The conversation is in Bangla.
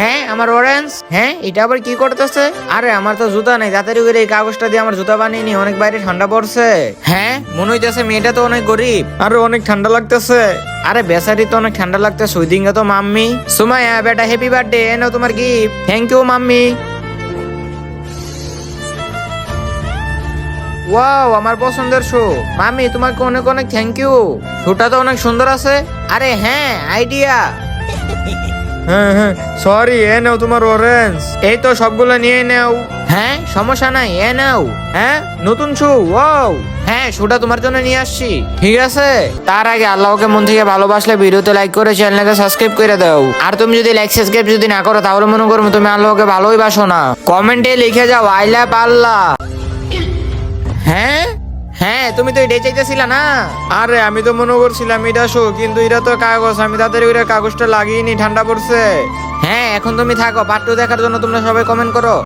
হ্যাঁ আমার অরেঞ্জ। হ্যাঁ এটা আবার কি করতেছে? আরে আমার তো জুতা নেই, তাড়াতাড়ি করে এই কাগজটা দিয়ে আমার জুতা বানিয়ে নি, অনেক বাইরে ঠান্ডা পড়ছে। হ্যাঁ মনে হইতেছে মেয়েটা তো অনেক গরিব, আরে অনেক ঠান্ডা লাগতেছে। আরে বেচারি তো অনেক ঠান্ডা লাগতেছে, ওই দিনকে তো মাম্মি সুমাইয়া বেটা হ্যাপি বার্থডে, এনো তোমার gift. Thank you mummy. Wow আমার পছন্দের শো। মামি তোমাকে অনেক অনেক থ্যাংক ইউ, শোটা তো অনেক সুন্দর আছে। আরে হ্যাঁ আইডিয়া। হ্যাঁ হ্যাঁ সরি, এ নাও তোমার অরেঞ্জ। এই তো সবগুলো নিয়ে নাও। হ্যাঁ সমস্যা নাই, এ নাও। হ্যাঁ নতুন শু, ওয়াও। হ্যাঁ শুটা তোমার জন্য নিয়ে আসছি। ঠিক আছে, তার আগে আল্লাহকে মন থেকে ভালোবাসলে ভিডিওতে লাইক করে চ্যানেলকে সাবস্ক্রাইব করে দাও। আর তুমি যদি লাইক সাবস্ক্রাইব যদি না করো তাহলে মনে করো তুমি আল্লাহকে ভালোই বাসো না। কমেন্টে লিখে যাও আই লাভ আল্লাহ। হ্যাঁ হ্যাঁ তুমি তো এটাই চাইতেছিলা না? আরে আমি তো মনে করছিলাম এটা শো, কিন্তু এটা তো কাগজ, আমি তাদের ওই কাগজটা লাগিয়ে নি, ঠান্ডা পড়ছে। হ্যাঁ এখন তুমি থাকো, পার্ট 2 দেখার জন্য তোমরা সবাই কমেন্ট করো।